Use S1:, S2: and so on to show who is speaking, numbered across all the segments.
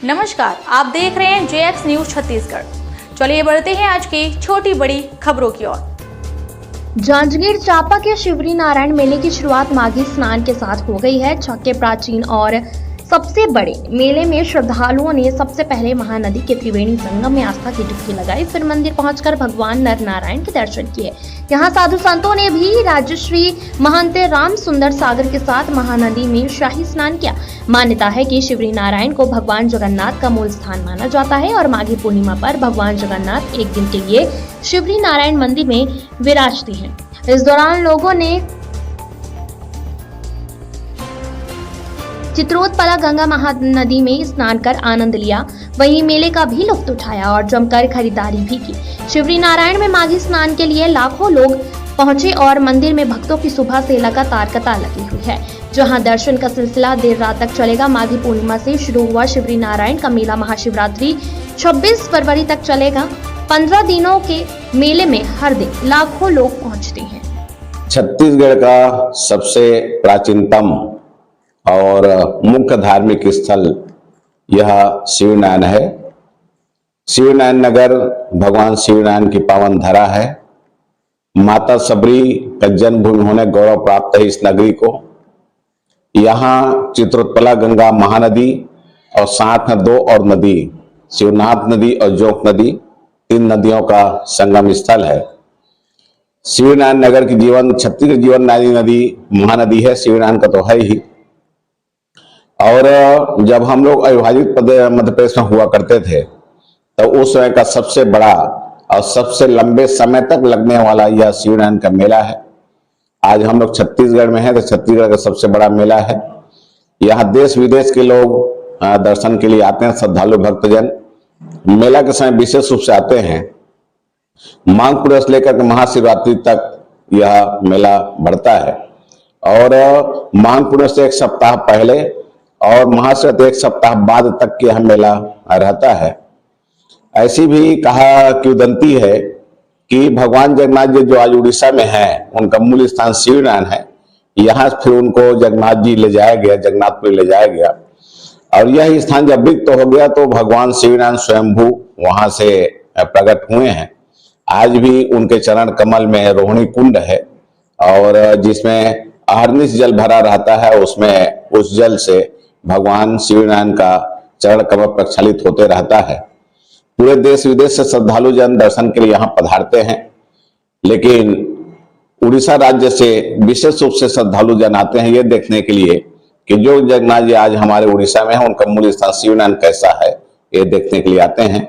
S1: नमस्कार, आप देख रहे हैं JX न्यूज छत्तीसगढ़। चलिए बढ़ते हैं आज की छोटी बड़ी खबरों की ओर।
S2: जांजगीर चांपा के शिवरी नारायण मेले की शुरुआत माघी स्नान के साथ हो गई है। छठ के प्राचीन और सबसे बड़े मेले में श्रद्धालुओं ने सबसे पहले महानदी के त्रिवेणी संगम में आस्था की डुबकी लगाई, फिर मंदिर पहुंचकर भगवान नर नारायण के दर्शन किए। यहां साधु संतों ने भी राजश्री महंत राम सुंदर सागर के साथ महानदी में शाही स्नान किया। मान्यता है कि शिवरी नारायण को भगवान जगन्नाथ का मूल स्थान माना जाता है और माघी पूर्णिमा पर भगवान जगन्नाथ एक दिन के लिए शिवरी नारायण मंदिर में विराजते हैं। इस दौरान लोगों ने चित्रोत्पला गंगा महानदी में स्नान कर आनंद लिया, वहीं मेले का भी लुत्फ उठाया और जमकर खरीदारी भी की। शिवरी नारायण में माघी स्नान के लिए लाखों लोग पहुंचे और मंदिर में भक्तों की सुबह से लगातार कतार लगी हुई है, जहां दर्शन का सिलसिला देर रात तक चलेगा। माघी पूर्णिमा से शुरू हुआ शिवरी नारायण का मेला महाशिवरात्रि 26 फरवरी तक चलेगा। 15 दिनों के मेले में हर दिन लाखों लोग पहुंचते हैं।
S3: छत्तीसगढ़ का सबसे प्राचीनतम और मुख्य धार्मिक स्थल यह शिवनारायण है। शिवनारायण नगर भगवान शिवनारायण की पावन धरा है। माता सबरी का जन्मभूमि होने गौरव प्राप्त है इस नगरी को। यहाँ चित्रोत्पला गंगा महानदी और साथ में दो और नदी, शिवनाथ नदी और जोक नदी, 3 नदियों का संगम स्थल है। शिवनारायण नगर की छत्तीसगढ़ जीवन नदी महानदी है, शिवनारायण का तो है ही। और जब हम लोग अविभाजित मध्य प्रदेश में हुआ करते थे तो उस समय का सबसे बड़ा और सबसे लंबे समय तक लगने वाला यह शिवनारायण का मेला है। आज हम लोग छत्तीसगढ़ में हैं तो छत्तीसगढ़ का सबसे बड़ा मेला है। यहाँ देश विदेश के लोग दर्शन के लिए आते हैं, श्रद्धालु भक्तजन मेला के समय विशेष रूप से आते हैं। माघ पूर्णिमा से लेकर के महाशिवरात्रि तक यह मेला बढ़ता है और माघ पूर्णिमा से एक सप्ताह पहले और महाशिवरात्रि एक सप्ताह बाद तक यह मेला रहता है। ऐसी भी कहा किंवदंती है कि भगवान जगन्नाथ जी जो आज उड़ीसा में हैं, उनका मूल स्थान शिवनारायण है। यहाँ फिर उनको जगन्नाथ जी ले जाया गया, जगन्नाथपुरी ले जाया गया और यह स्थान जब रिक्त हो गया तो भगवान शिवनारायण स्वयंभू वहां से प्रकट हुए हैं। आज भी उनके चरण कमल में रोहिणी कुंड है और जिसमें अहर्निश जल भरा रहता है, उसमें उस जल से भगवान शिवनारायण का चरण कमल प्रक्षालित होते रहता है। पूरे देश विदेश से श्रद्धालु जन दर्शन के लिए यहाँ पधारते हैं, लेकिन उड़ीसा राज्य से विशेष रूप से श्रद्धालु जन आते हैं ये देखने के लिए कि जो जगन्नाथ जी आज हमारे उड़ीसा में है उनका मूल स्थान शिवनारायण कैसा है, ये देखने के लिए आते हैं।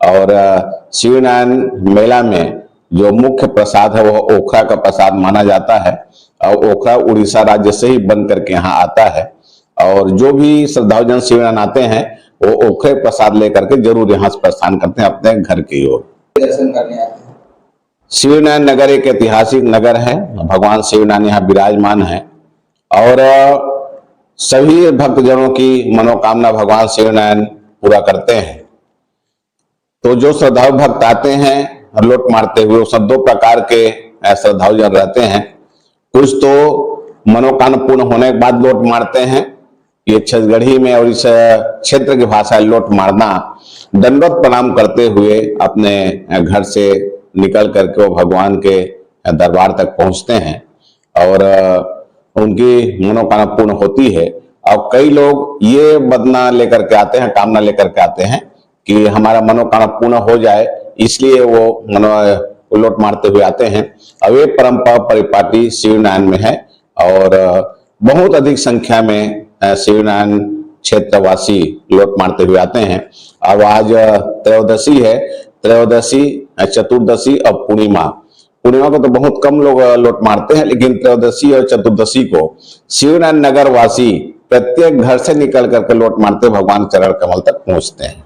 S3: और शिवनारायण मेला में जो मुख्य प्रसाद है वह ओखरा का प्रसाद माना जाता है और ओखरा उड़ीसा राज्य से ही बन करके यहाँ आता है और जो भी श्रद्धालु जन शिवनारायण आते हैं वो ओखरे प्रसाद लेकर के जरूर यहाँ से प्रस्थान करते हैं अपने घर की ओर
S4: दर्शन करने आते हैं।
S3: शिवनारायण नगर एक ऐतिहासिक नगर है। भगवान शिवनारायण यहाँ विराजमान है और सभी भक्तजनों की मनोकामना भगवान शिवनारायण पूरा करते हैं। तो जो श्रद्धालु भक्त आते हैं लौट मारते हुए, उसमें 2 प्रकार के श्रद्धालु जन रहते हैं। कुछ तो मनोकामना पूर्ण होने के बाद लौट मारते हैं, ये छत्तीसगढ़ी में और इस क्षेत्र की भाषा लौट मारना, दंडवत प्रणाम करते हुए अपने घर से निकल करके वो भगवान के दरबार तक पहुंचते हैं और उनकी मनोकामना पूर्ण होती है। और कई लोग ये बदना लेकर के आते हैं, कामना लेकर के आते हैं कि हमारा मनोकामना पूर्ण हो जाए, इसलिए वो लौट मारते हुए आते हैं। अब ये परंपरा परिपाटी शिवनारायण में है और बहुत अधिक संख्या में शिवनारायण क्षेत्रवासी लौट मारते हुए आते हैं। अब आज त्रयोदशी है, त्रयोदशी, चतुर्दशी और पूर्णिमा को तो बहुत कम लोग लौट मारते हैं, लेकिन त्रयोदशी और चतुर्दशी को शिवनारायण नगर वासी प्रत्येक घर से निकल करके लौट मारते भगवान चरण कमल तक पहुंचते हैं।